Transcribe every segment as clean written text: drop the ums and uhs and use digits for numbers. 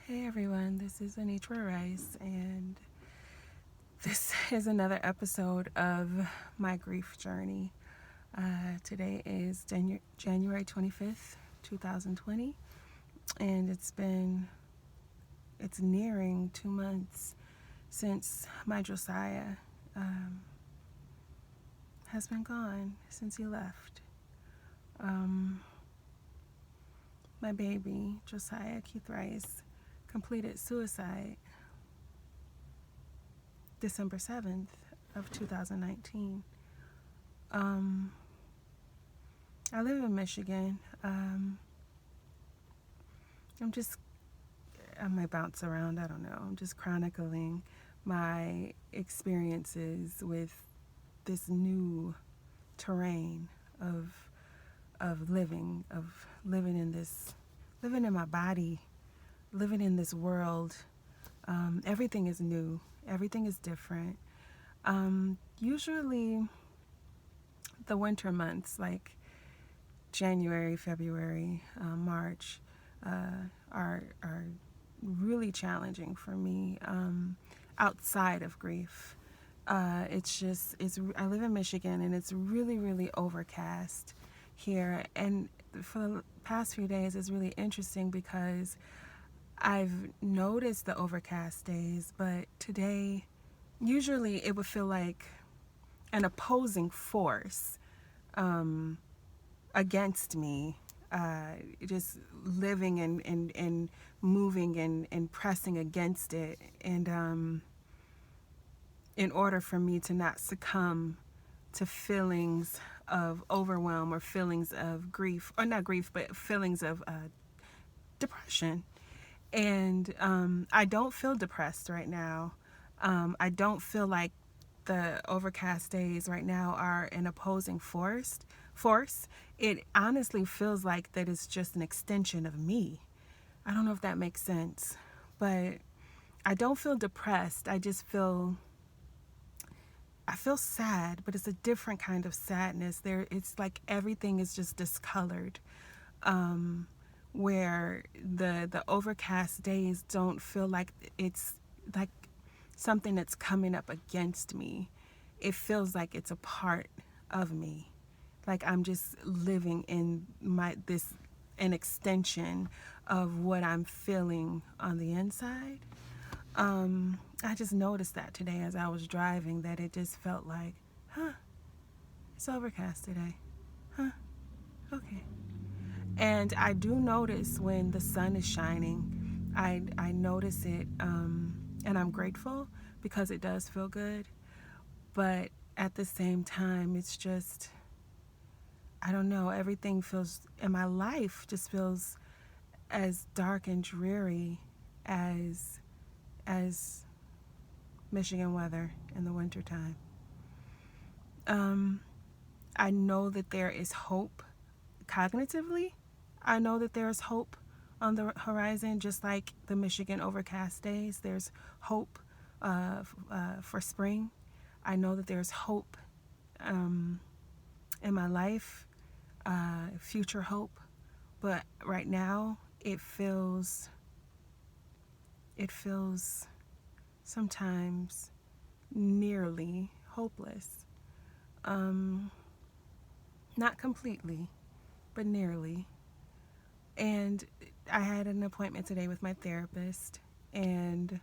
Hey everyone, this is Anitra Rice, and this is another episode of my grief journey. Today is January 25th, 2020, and it's nearing 2 months since my Josiah has been gone, since he left. My baby, Josiah Keith Rice, completed suicide December 7th of 2019. I live in Michigan. I might bounce around, I don't know. I'm just chronicling my experiences with this new terrain of living in my body, living in this world. Everything is new. Everything is different. Usually the winter months, like January, February, March, are really challenging for me outside of grief. I live in Michigan, and it's really, really overcast here. And for the past few days, it's really interesting because I've noticed the overcast days, but today, usually it would feel like an opposing force against me, just living and moving and pressing against it. And in order for me to not succumb to feelings of overwhelm or feelings of grief, or not grief, but feelings of depression. And I don't feel depressed right now. I don't feel like the overcast days right now are an opposing force. It honestly feels like that it's just an extension of me. I don't know if that makes sense, but I don't feel depressed. I feel sad, but it's a different kind of sadness. It's like everything is just discolored. Where the overcast days don't feel like it's like something that's coming up against me. It feels like it's a part of me. Like I'm just living in an extension of what I'm feeling on the inside. I just noticed that today as I was driving, that it just felt like, it's overcast today. Okay. And I do notice when the sun is shining. I notice it, and I'm grateful because it does feel good. But at the same time, it's just, I don't know, everything feels, in my life just feels as dark and dreary as Michigan weather in the wintertime. I know that there is hope cognitively. I know that there is hope on the horizon, just like the Michigan overcast days. There's hope for spring. I know that there's hope in my life, future hope. But right now, it feels sometimes nearly hopeless. Not completely, but nearly. And I had an appointment today with my therapist, and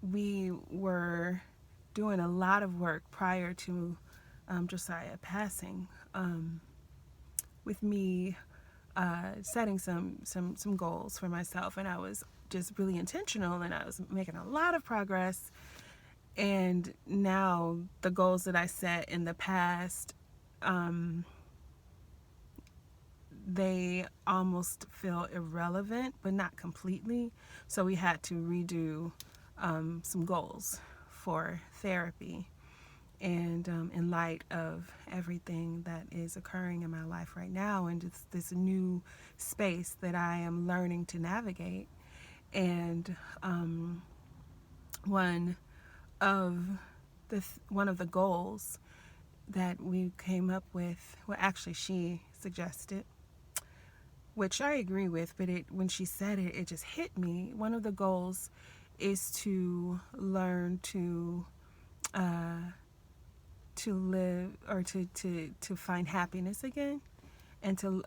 we were doing a lot of work prior to Josiah passing, with me setting some goals for myself, and I was just really intentional, and I was making a lot of progress. And now the goals that I set in the past, they almost feel irrelevant, but not completely. So we had to redo some goals for therapy. And in light of everything that is occurring in my life right now, and just this new space that I am learning to navigate, and one of the goals that we came up with, well, actually she suggested, which I agree with, but when she said it, it just hit me. One of the goals is to learn to live, or to find happiness again, and to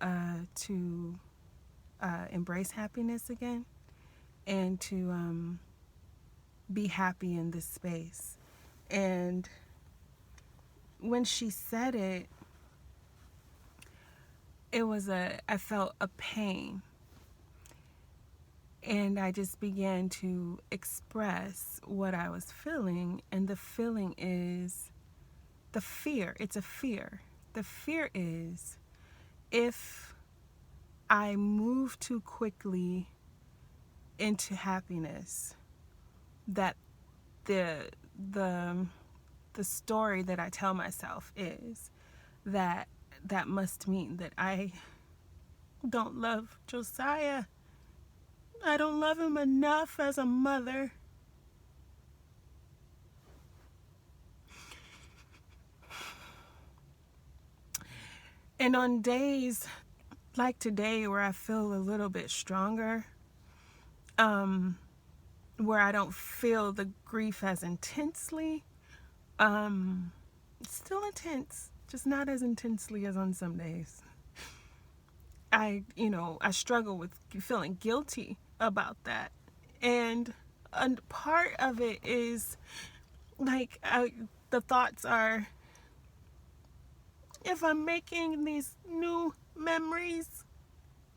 embrace happiness again, and to be happy in this space. And when she said it, I felt a pain. And I just began to express what I was feeling. And the feeling is the fear. It's a fear. The fear is, if I move too quickly into happiness, that the story that I tell myself is that must mean that I don't love Josiah. I don't love him enough as a mother. And on days like today, where I feel a little bit stronger, where I don't feel the grief as intensely, it's still intense, just not as intensely as on some days. I struggle with feeling guilty about that. And part of it is like, the thoughts are, if I'm making these new memories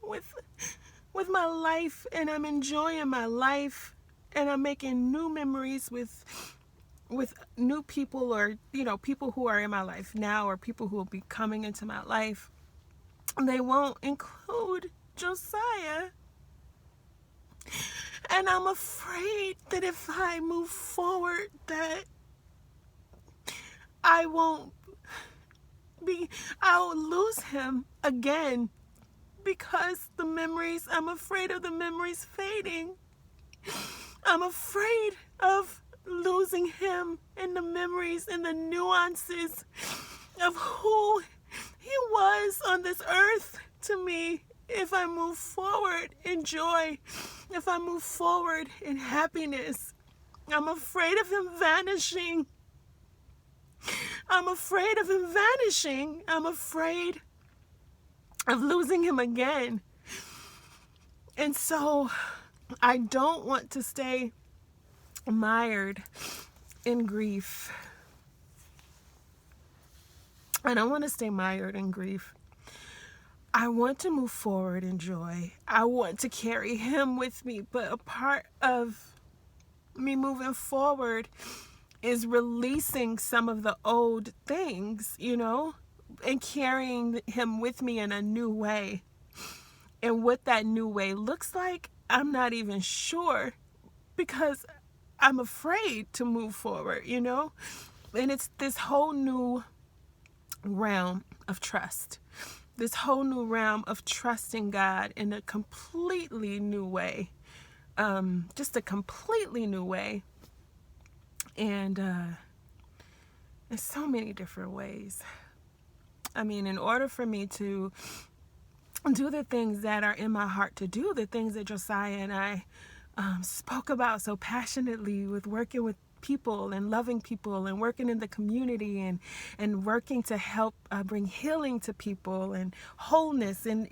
with my life, and I'm enjoying my life, and I'm making new memories with new people, or people who are in my life now, or people who will be coming into my life, they won't include Josiah. And I'm afraid that if I move forward, that I'll lose him again, because I'm afraid of the memories fading. I'm afraid of losing him, and the memories and the nuances of who he was on this earth to me, if I move forward in joy, if I move forward in happiness. I'm afraid of him vanishing. I'm afraid of him vanishing. I'm afraid of losing him again. And so I don't want to stay mired in grief. I don't want to stay mired in grief. I want to move forward in joy. I want to carry him with me. But a part of me moving forward is releasing some of the old things, and carrying him with me in a new way. And what that new way looks like, I'm not even sure, because I'm afraid to move forward, And it's this whole new realm of trust. This whole new realm of trusting God in a completely new way. Just a completely new way. And in so many different ways. I mean, in order for me to do the things that are in my heart to do, the things that Josiah and I spoke about so passionately, with working with people and loving people and working in the community and working to help bring healing to people and wholeness, and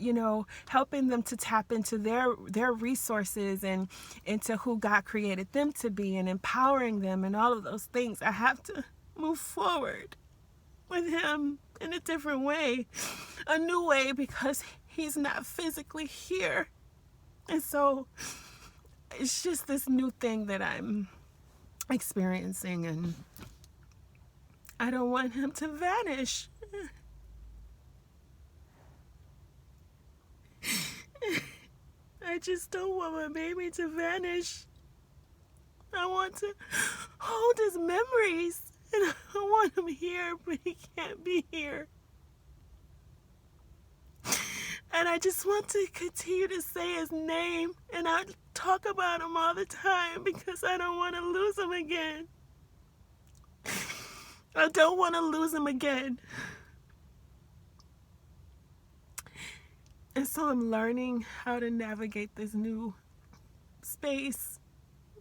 helping them to tap into their resources and into who God created them to be, and empowering them, and all of those things. I have to move forward with him in a different way, a new way, because he's not physically here. And so it's just this new thing that I'm experiencing, and I don't want him to vanish. I just don't want my baby to vanish. I want to hold his memories, and I want him here, but he can't be here. And I just want to continue to say his name, and I talk about him all the time, because I don't want to lose him again. I don't want to lose him again. And so I'm learning how to navigate this new space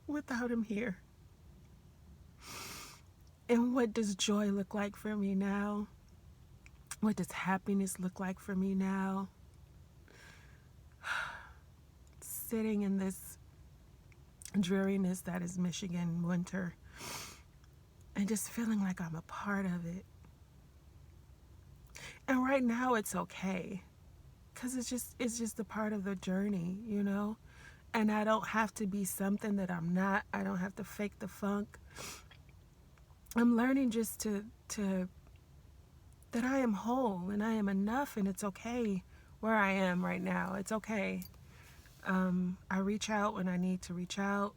without him here. And what does joy look like for me now? What does happiness look like for me now? Sitting in this dreariness that is Michigan winter and just feeling like I'm a part of it. And right now it's okay, because it's just a part of the journey, you know? And I don't have to be something that I'm not. I don't have to fake the funk. I'm learning just to that I am whole and I am enough, and it's okay where I am right now. It's okay. I reach out when I need to reach out.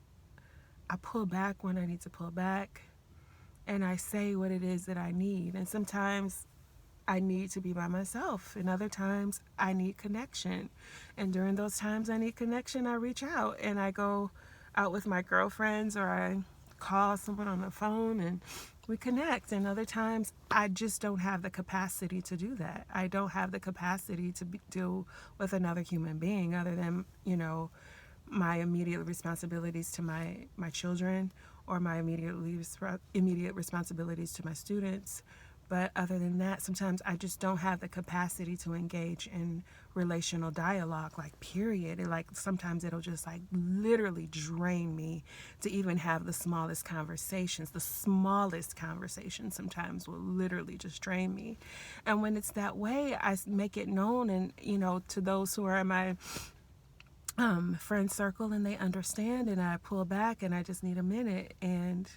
I pull back when I need to pull back. And I say what it is that I need. And sometimes I need to be by myself. And other times I need connection. And during those times I need connection, I reach out and I go out with my girlfriends, or I call someone on the phone and we connect. And other times I just don't have the capacity to do that. I don't have the capacity to deal with another human being other than, my immediate responsibilities to my children, or my immediate responsibilities to my students. But other than that, sometimes I just don't have the capacity to engage in relational dialogue, like, period. Sometimes it'll just literally drain me to even have the smallest conversations. The smallest conversations sometimes will literally just drain me. And when it's that way, I make it known, and, to those who are in my friend circle, and they understand, and I pull back and I just need a minute. And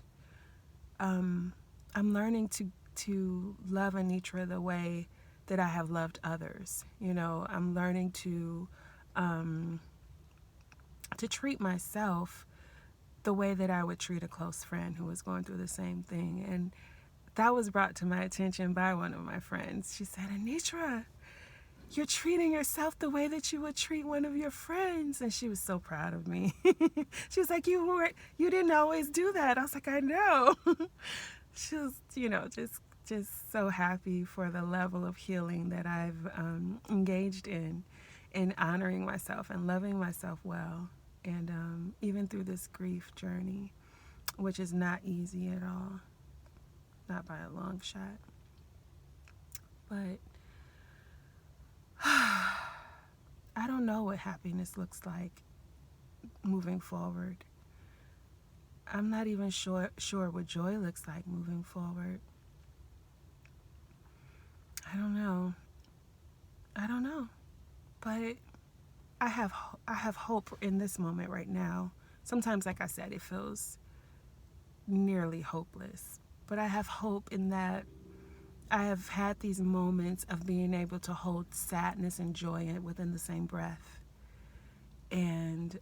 I'm learning to love Anitra the way that I have loved others. I'm learning to treat myself the way that I would treat a close friend who was going through the same thing. And that was brought to my attention by one of my friends. She said, "Anitra, you're treating yourself the way that you would treat one of your friends." And she was so proud of me. She was like, you didn't always do that. I was like, I know. She was, just so happy for the level of healing that I've engaged in honoring myself and loving myself well. And even through this grief journey, which is not easy at all, not by a long shot. But I don't know what happiness looks like moving forward. I'm not even sure what joy looks like moving forward. I don't know. But I have hope in this moment right now. Sometimes, like I said, it feels nearly hopeless. But I have hope in that I have had these moments of being able to hold sadness and joy within the same breath. And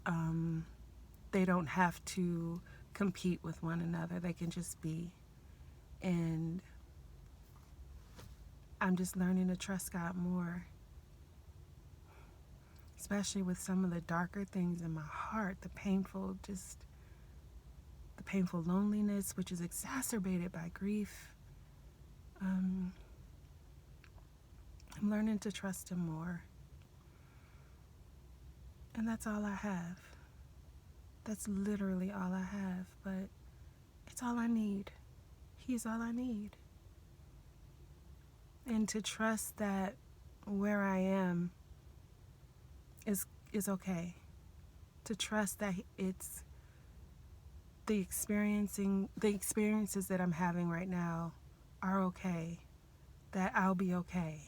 they don't have to compete with one another. They can just be. And I'm just learning to trust God more, especially with some of the darker things in my heart, the painful loneliness, which is exacerbated by grief. I'm learning to trust Him more. And that's all I have. That's literally all I have, but it's all I need. He's all I need. And to trust that where I am is okay. To trust that it's the experiences that I'm having right now are okay. That I'll be okay.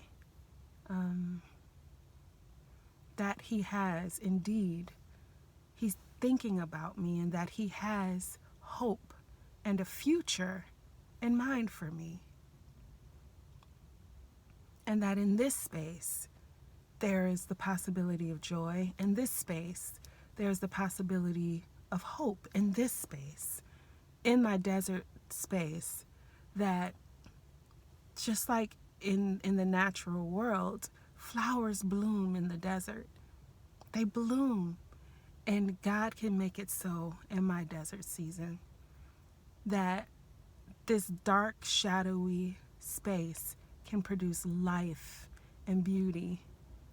That He has indeed. He's thinking about me, and that He has hope and a future in mind for me. And that in this space, there is the possibility of joy. In this space, there's the possibility of hope. In this space, in my desert space, that just like in the natural world, flowers bloom in the desert. They bloom. And God can make it so in my desert season, that this dark, shadowy space can produce life and beauty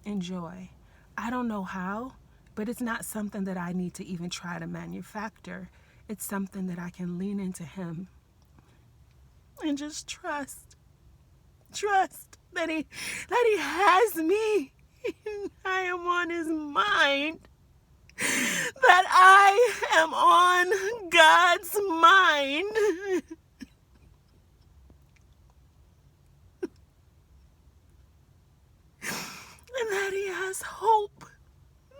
and joy. I don't know how, but it's not something that I need to even try to manufacture. It's something that I can lean into him and just trust that he has me. I am on his mind. That I am on God's mind. And that he has hope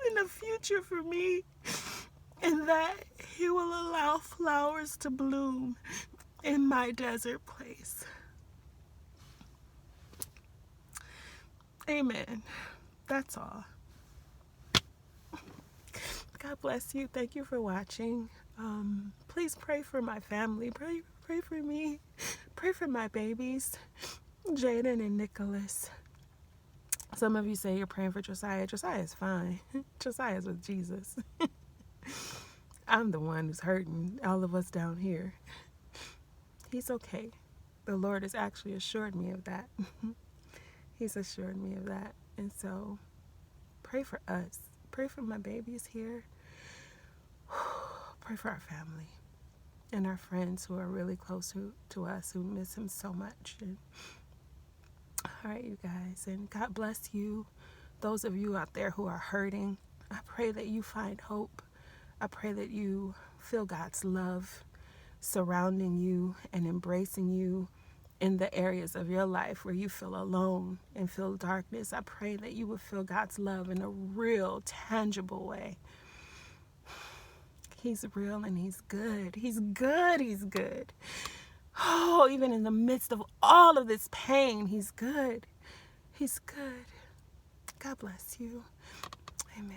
in the future for me. And that he will allow flowers to bloom in my desert place. Amen. That's all. God bless you. Thank you for watching. Please pray for my family. Pray for me. Pray for my babies, Jaden and Nicholas. Some of you say you're praying for Josiah. Josiah is fine. Josiah is with Jesus. I'm the one who's hurting, all of us down here. He's okay. The Lord has actually assured me of that. He's assured me of that. And so pray for us. Pray for my babies here. Pray for our family and our friends who are really close to us, who miss him so much. And, all right, you guys, and God bless you. Those of you out there who are hurting, I pray that you find hope. I pray that you feel God's love surrounding you and embracing you in the areas of your life where you feel alone and feel darkness. I pray that you would feel God's love in a real, tangible way. He's real and he's good. He's good. He's good. Oh, even in the midst of all of this pain, he's good. He's good. God bless you. Amen.